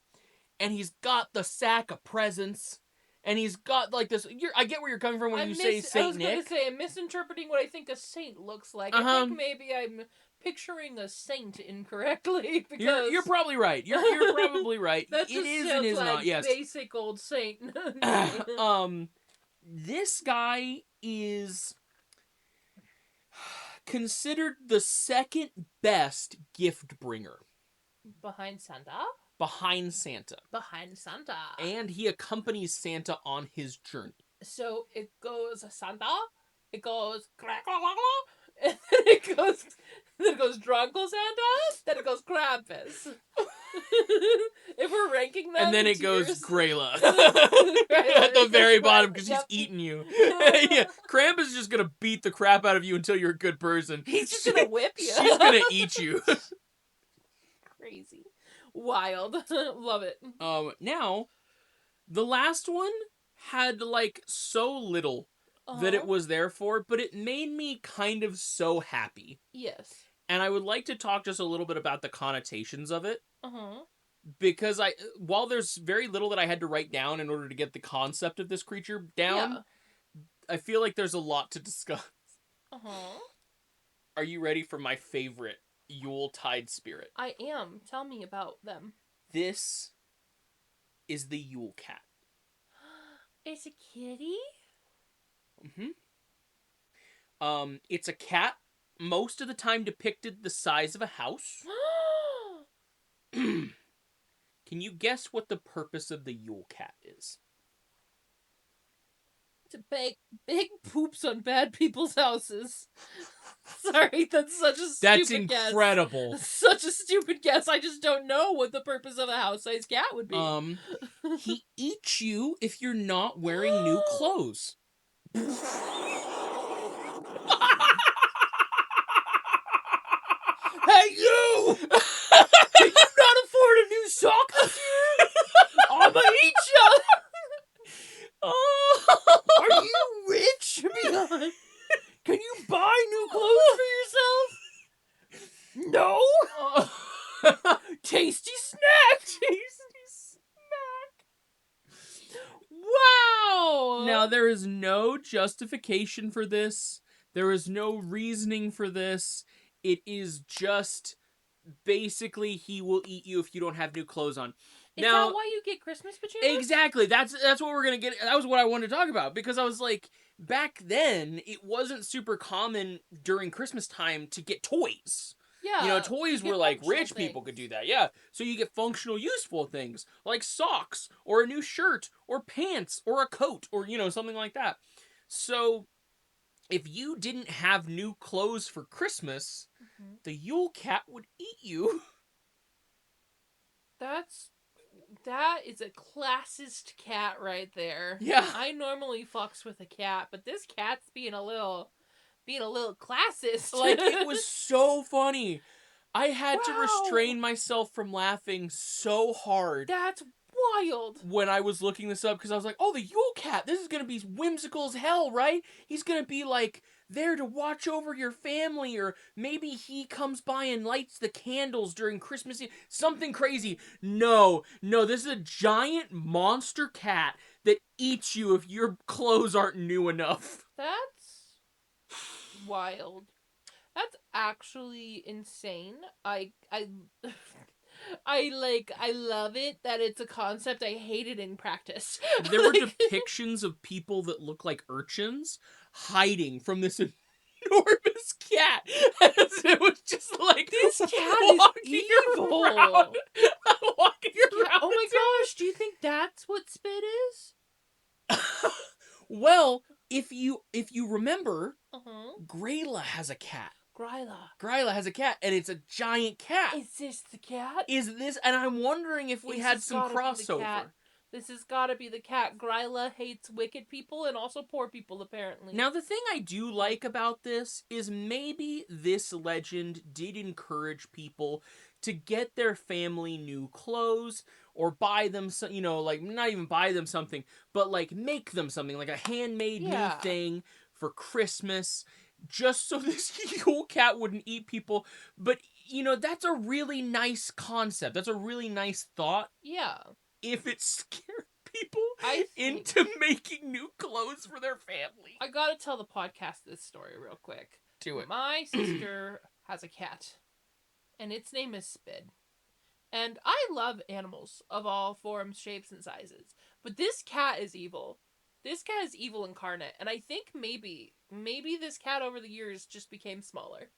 and he's got the sack of presents, and he's got like this. I get where you're coming from when you say Saint Nick. I was going to say, I'm misinterpreting what I think a saint looks like. I think maybe I'm picturing a saint incorrectly. Because you're probably right. You're probably right. That just sounds is like not. Yes. Basic old saint. This guy is considered the second best gift bringer. Behind Santa? Behind Santa. Behind Santa. And he accompanies Santa on his journey. So it goes Santa, it goes and then it goes Drunkle Santa, then it goes Krampus. If we're ranking them, and then it goes Grayla Grayla at the very bottom because Yep. he's eating you. Yeah, Krampus is just gonna beat the crap out of you until you're a good person. He's just gonna whip you. She's gonna eat you. Crazy, wild, love it. Now, the last one had like so little that it was there for, but it made me kind of so happy. Yes. And I would like to talk just a little bit about the connotations of it. Because while there's very little that I had to write down in order to get the concept of this creature down, I feel like there's a lot to discuss. Are you ready for my favorite Yuletide spirit? I am. Tell me about them. This is the Yule Cat. It's a kitty? It's a cat, most of the time depicted the size of a house. Can you guess what the purpose of the Yule Cat is? To big poops on bad people's houses. Sorry, that's such a stupid guess. That's incredible. Such a stupid guess. I just don't know what the purpose of a house-sized cat would be. He eats you if you're not wearing new clothes. Hey, you! Can you not afford a new sock this year? I'ma eat ya! Are you rich? Can you buy new clothes for yourself? No? Tasty snack! Tasty snack! Wow! Now, there is no justification for this. There is no reasoning for this. It is just basically he will eat you if you don't have new clothes on. Is that why you get Christmas pajamas? Exactly. That's what we're going to get. That was what I wanted to talk about because I was like, back then, it wasn't super common during Christmas time to get toys. Yeah. Toys were like rich people could do that. Yeah. So you get functional, useful things like socks or a new shirt or pants or a coat or, something like that. So if you didn't have new clothes for Christmas, the Yule Cat would eat you. That is a classist cat right there. Yeah. I normally fucks with a cat, but this cat's being a little being a little classist. Like, it was so funny. I had to Wow. restrain myself from laughing so hard That's wild. when I was looking this up because I was like, oh, the Yule Cat, this is going to be whimsical as hell, right? He's going to be like there to watch over your family, or maybe he comes by and lights the candles during Christmas Eve. Something crazy. No, this is a giant monster cat that eats you if your clothes aren't new enough. That's wild. That's actually insane. I love it that it's a concept. I hate it in practice. There were depictions of people that look like urchins hiding from this enormous cat. It was just like This cat is evil. Around, walking around. Oh my gosh! Do you think that's what spit is? Well, if you remember, Uh-huh. Grayla has a cat. Gryla has a cat, and it's a giant cat. Is this the cat? And I'm wondering if we had some crossover. This has got to be the cat. Gryla hates wicked people and also poor people, apparently. Now, the thing I do like about this is maybe this legend did encourage people to get their family new clothes or buy them, like not even buy them something, but like make them something, like a handmade new thing for Christmas, just so this Yule Cat wouldn't eat people. But, that's a really nice concept. That's a really nice thought. Yeah. If it scared people into making new clothes for their family. I gotta tell the podcast this story real quick. Do it. My sister has a cat, and its name is Spid. And I love animals of all forms, shapes, and sizes. But this cat is evil. This cat is evil incarnate. And I think maybe this cat over the years just became smaller.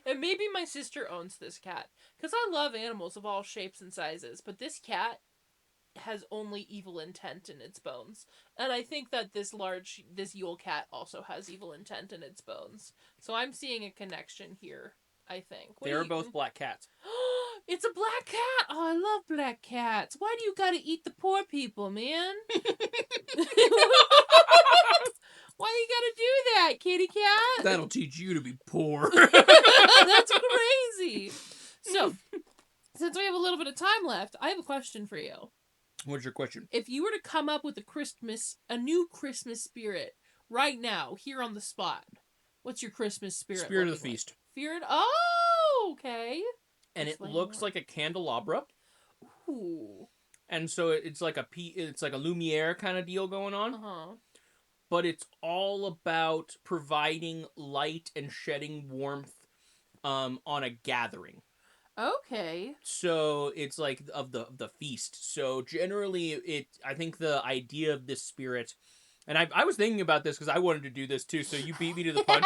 And maybe my sister owns this cat. Because I love animals of all shapes and sizes. But this cat has only evil intent in its bones. And I think that this Yule Cat also has evil intent in its bones. So I'm seeing a connection here, I think. They're both black cats. It's a black cat! Oh, I love black cats. Why do you gotta eat the poor people, man? Why you gotta do that, kitty cat? That'll teach you to be poor. That's crazy. So, since we have a little bit of time left, I have a question for you. What's your question? If you were to come up with a new Christmas spirit right now, here on the spot, what's your Christmas spirit? Spirit of the feast. Spirit? Oh, okay. And it looks like a candelabra. Ooh. And so it's like a Lumiere kind of deal going on. Uh-huh. But it's all about providing light and shedding warmth on a gathering. Okay. So it's like of the feast. So generally I think the idea of this spirit, and I was thinking about this because I wanted to do this too, so you beat me to the punch.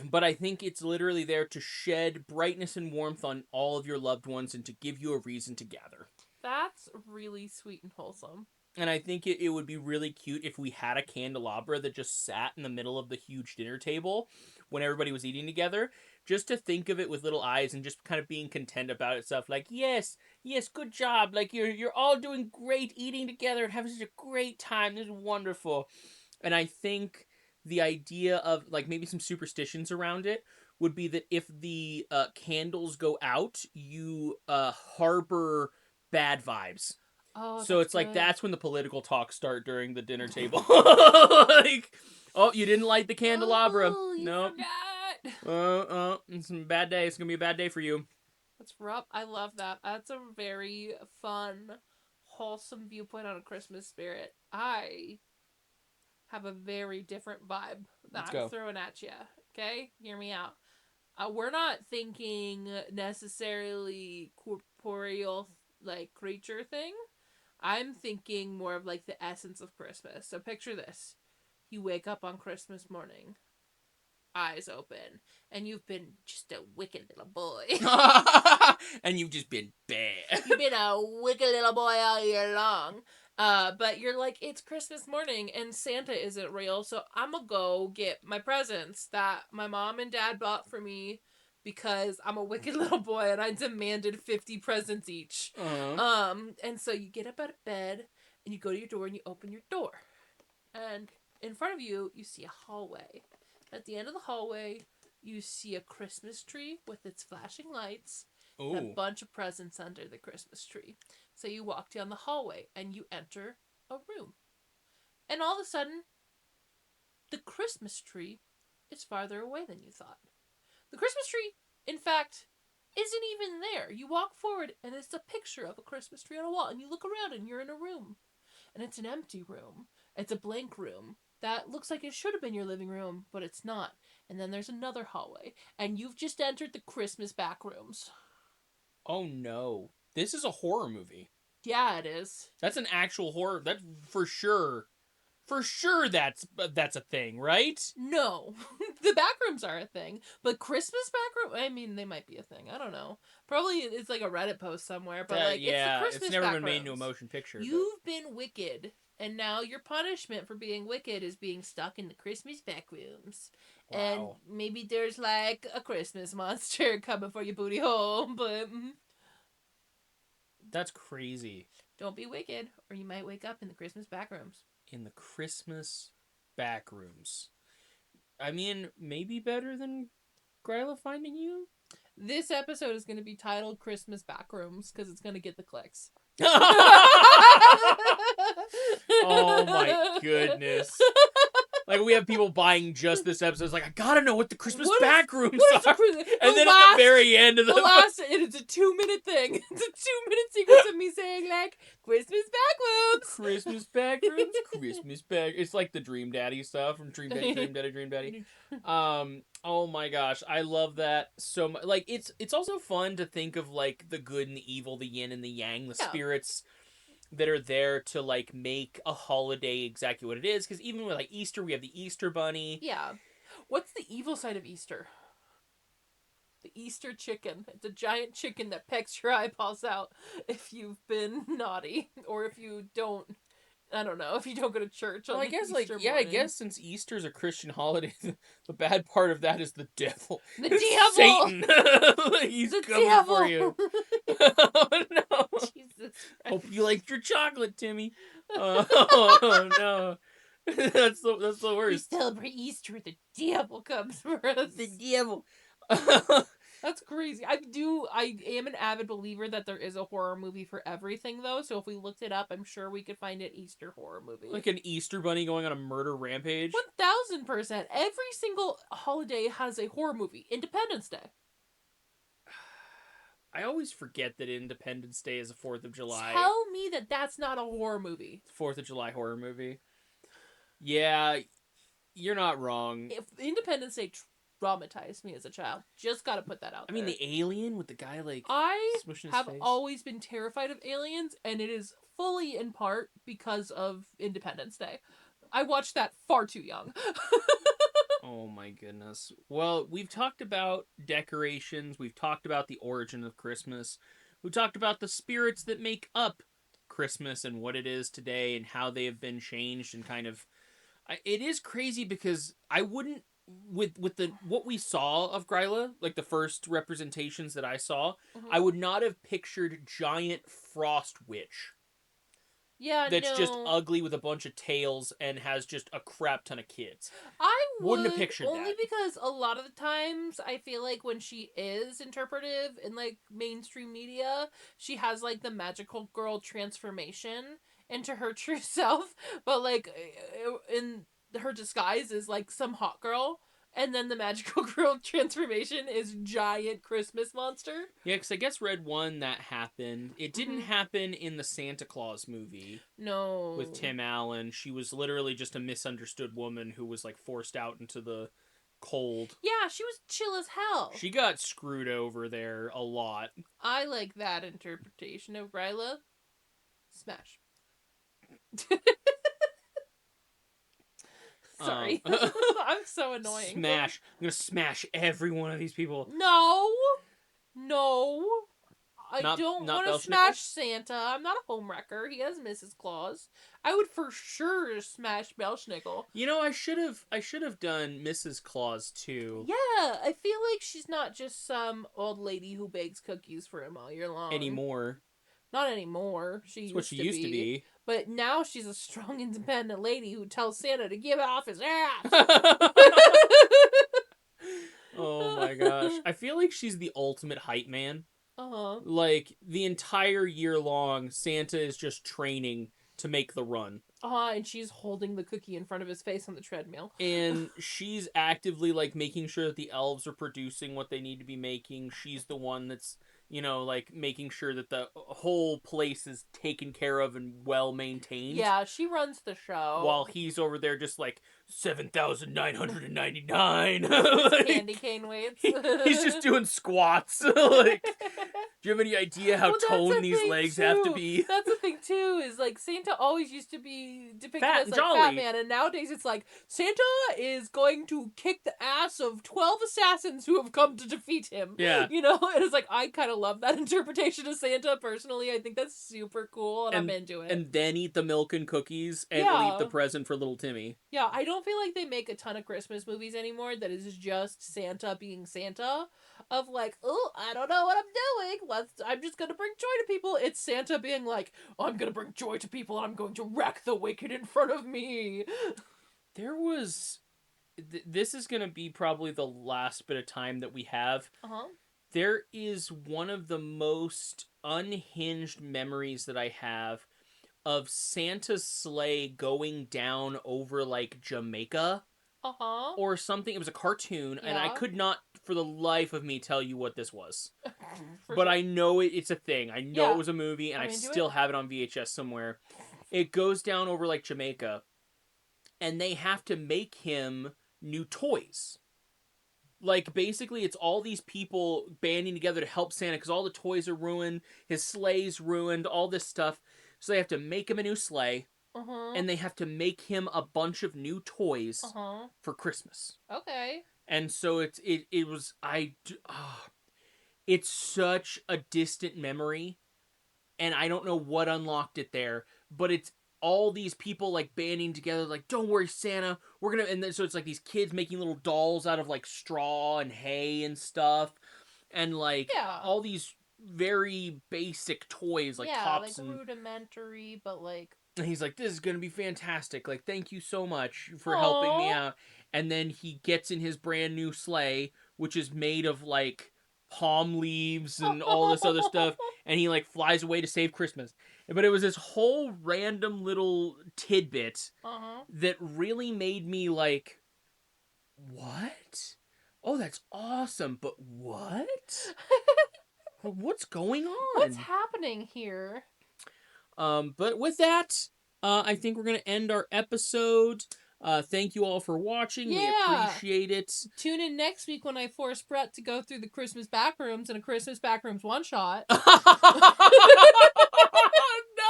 But I think it's literally there to shed brightness and warmth on all of your loved ones and to give you a reason to gather. That's really sweet and wholesome. And I think it would be really cute if we had a candelabra that just sat in the middle of the huge dinner table when everybody was eating together, just to think of it with little eyes and just kind of being content about itself. Like, yes, good job. Like, you're all doing great eating together and having such a great time. This is wonderful. And I think the idea of, like, maybe some superstitions around it would be that if the candles go out, you harbor bad vibes. Oh, so it's good. like that's when the political talks start during the dinner table. Like, oh, you didn't light the candelabra. No. It's a bad day. It's gonna be a bad day for you. That's rough. I love that. That's a very fun, wholesome viewpoint on a Christmas spirit. I have a very different vibe that I'm throwing at you. Okay, hear me out. We're not thinking necessarily corporeal, like creature thing. I'm thinking more of like the essence of Christmas. So picture this. You wake up on Christmas morning, eyes open, and you've been just a wicked little boy. And you've just been bad. You've been a wicked little boy all year long. But you're like, it's Christmas morning and Santa isn't real, so I'm gonna go get my presents that my mom and dad bought for me because I'm a wicked little boy and I demanded 50 presents each. Uh-huh. And so you get up out of bed and you go to your door and you open your door. And in front of you, you see a hallway. At the end of the hallway, you see a Christmas tree with its flashing lights and a Ooh. bunch of presents under the Christmas tree. So you walk down the hallway and you enter a room. And all of a sudden, the Christmas tree is farther away than you thought. The Christmas tree, in fact, isn't even there. You walk forward and it's a picture of a Christmas tree on a wall, and you look around and you're in a room. And it's an empty room. It's a blank room. That looks like it should have been your living room, but it's not. And then there's another hallway, and you've just entered the Christmas back rooms. Oh no. This is a horror movie. Yeah, it is. That's an actual horror. That's for sure. For sure that's a thing, right? No. The back rooms are a thing, but Christmas back room, I mean, they might be a thing. I don't know. Probably it's like a Reddit post somewhere, but like it's the Yeah, Christmas it's never back been made into a rooms. motion picture. You've been wicked, and now your punishment for being wicked is being stuck in the Christmas back rooms. Wow. And maybe there's like a Christmas monster coming for your booty hole, but That's crazy. don't be wicked, or you might wake up in the Christmas back rooms. In the Christmas back rooms. I mean, maybe better than Gryla finding you? This episode is going to be titled Christmas Backrooms because it's going to get the clicks. Oh my goodness. Like, we have people buying just this episode. It's like, I gotta know what the Christmas backrooms are. And then at the very end of the last, it's a 2-minute thing. It's a 2-minute sequence of me saying, like, Christmas backrooms. Christmas backrooms, Christmas back. It's like the Dream Daddy stuff from Dream Daddy, Dream Daddy, Dream Daddy. Oh my gosh, I love that so much. Like, it's also fun to think of, like, the good and the evil, the yin and the yang, the spirits that are there to, like, make a holiday exactly what it is. Because even with, like, Easter, we have the Easter Bunny. Yeah. What's the evil side of Easter? The Easter chicken. It's a giant chicken that pecks your eyeballs out if you've been naughty. Or if you don't, I don't know, if you don't go to church on Well, I guess, Easter like, morning. yeah, I guess since Easter's a Christian holiday, the bad part of that is the devil. The it's devil! Satan! He's the coming devil! for you. Oh, no. Jesus Christ. Hope you liked your chocolate, Timmy. Oh, no. That's the worst. We celebrate Easter, the devil comes for us. The devil. That's crazy. I am an avid believer that there is a horror movie for everything, though. So if we looked it up, I'm sure we could find an Easter horror movie. Like an Easter bunny going on a murder rampage? 1000%. Every single holiday has a horror movie. Independence Day. I always forget that Independence Day is a 4th of July. Tell me that that's not a horror movie. 4th of July horror movie. Yeah, you're not wrong. If Independence Day traumatized me as a child, just gotta put that out there. I mean, the alien with the guy, like, I smushing his have face. always been terrified of aliens, and it is fully in part because of Independence Day. I watched that far too young. Oh my goodness. Well, we've talked about decorations. We've talked about the origin of Christmas. We've talked about the spirits that make up Christmas and what it is today and how they have been changed and kind of... It is crazy because I wouldn't... With what we saw of Gryla, like the first representations that I saw, I would not have pictured giant frost witch. Yeah, that's just ugly with a bunch of tails and has just a crap ton of kids. I wouldn't have pictured only that. Because a lot of the times I feel like when she is interpretive in like mainstream media, she has like the magical girl transformation into her true self, but like in her disguise is like some hot girl. And then the magical girl transformation is giant Christmas monster. Yeah, because I guess Red 1 that happened. It didn't happen in the Santa Claus movie. No. With Tim Allen. She was literally just a misunderstood woman who was like forced out into the cold. Yeah, she was chill as hell. She got screwed over there a lot. I like that interpretation of Gryla. Smash. Sorry. I'm so annoying. Smash. I'm gonna smash every one of these people. No. I don't want to Belschnickel? smash Santa. I'm not a homewrecker. He has Mrs. Claus. I would for sure smash Belschnickel. You know, I should have done Mrs. Claus too. Yeah, I feel like she's not just some old lady who bakes cookies for him all year long. Anymore. Not anymore. She It's what she used to used to be. be. But now she's a strong, independent lady who tells Santa to give it off his ass. Oh my gosh. I feel like she's the ultimate hype man. Uh-huh. Like, the entire year long, Santa is just training to make the run. And she's holding the cookie in front of his face on the treadmill. And she's actively, like, making sure that the elves are producing what they need to be making. She's the one that's, like, making sure that the whole place is taken care of and well maintained. Yeah, she runs the show. While he's over there just like 7,999. Like, candy cane weights. He's just doing squats. Like, do you have any idea how toned these legs have to be? That's the thing too. Is like Santa always used to be depicted Fat as and like jolly. Fat Man, and nowadays it's like Santa is going to kick the ass of 12 assassins who have come to defeat him. Yeah, and it's like I kind of love that interpretation of Santa personally. I think that's super cool, and I'm into it. And then eat the milk and cookies and leave the present for little Timmy. Yeah, I don't feel like they make a ton of Christmas movies anymore that is just Santa being Santa. Of like, oh, I don't know what I'm doing. I'm just gonna bring joy to people. It's Santa being like, I'm gonna bring joy to people and I'm going to wreck the wicked in front of me. There was... this is gonna be probably the last bit of time that we have. Uh-huh. There is one of the most unhinged memories that I have of Santa's sleigh going down over, like, Jamaica. Uh-huh. Or something. It was a cartoon, and I could not, for the life of me, tell you what this was. But I know it's a thing. I know it was a movie, and I still have it on VHS somewhere. It goes down over, like, Jamaica, and they have to make him new toys. Like, basically, it's all these people banding together to help Santa, because all the toys are ruined, his sleigh's ruined, all this stuff. So they have to make him a new sleigh, and they have to make him a bunch of new toys for Christmas. Okay. And so it's such a distant memory, and I don't know what unlocked it there, but it's all these people, like, banding together, like, don't worry, Santa, we're gonna... And then, so it's, like, these kids making little dolls out of, like, straw and hay and stuff, and, like, all these very basic toys, like tops like and... rudimentary, but, like... And he's like, this is gonna be fantastic, like, thank you so much for helping me out. And then he gets in his brand new sleigh, which is made of, like, palm leaves and all this other stuff, and he, like, flies away to save Christmas. But it was this whole random little tidbit that really made me like, what? Oh, that's awesome, but what? What's going on? What's happening here? But with that, I think we're going to end our episode. Thank you all for watching. We appreciate it. Tune in next week when I force Brett to go through the Christmas backrooms in a Christmas backrooms one-shot. Oh, no!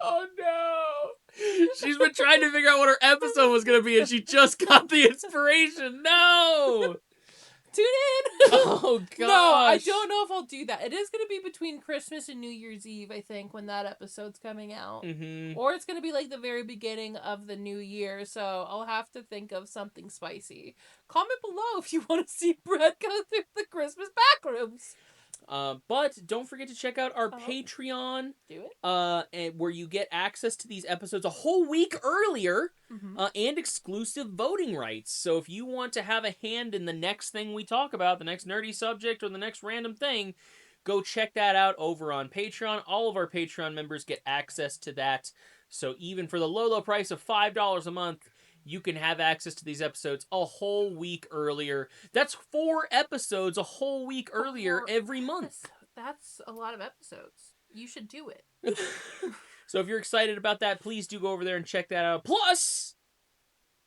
Oh, no! She's been trying to figure out what her episode was going to be, and she just got the inspiration. No! Tune in! Oh, gosh. No, I don't know if I'll do that. It is going to be between Christmas and New Year's Eve, I think, when that episode's coming out. Mm-hmm. Or it's going to be like the very beginning of the new year, so I'll have to think of something spicy. Comment below if you want to see Brett go through the Christmas backrooms. But don't forget to check out our Patreon. Do it. And where you get access to these episodes a whole week earlier, and exclusive voting rights. So if you want to have a hand in the next thing we talk about, the next nerdy subject or the next random thing, go check that out over on Patreon. All of our Patreon members get access to that. So even for the low price of $5 a month, you can have access to these episodes a whole week earlier. That's 4 episodes a whole week earlier every month. That's a lot of episodes. You should do it. So if you're excited about that, please do go over there and check that out. Plus,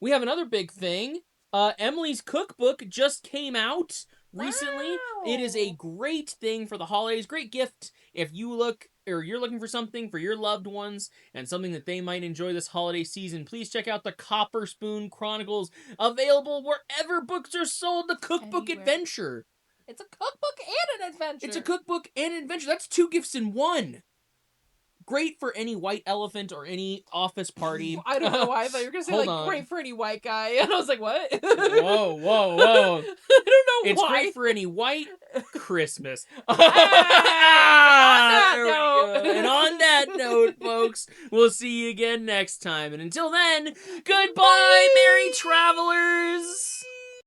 we have another big thing. Emily's cookbook just came out recently. Wow. It is a great thing for the holidays. Great gift if you're looking for something for your loved ones and something that they might enjoy this holiday season. Please check out the Copper Spoon Chronicles, available wherever books are sold. The Cookbook Adventure. It's a cookbook and an adventure. It's a cookbook and an adventure. That's 2 gifts in one. great for any white elephant or any office party. I don't know why I thought you were gonna say Hold like on. great for any white guy, and I was like, what? Whoa, whoa, whoa. I don't know It's why. great for any white Christmas. And on that There we note. go. And on that note, folks, we'll see you again next time. And until then, goodbye, Bye. merry travelers.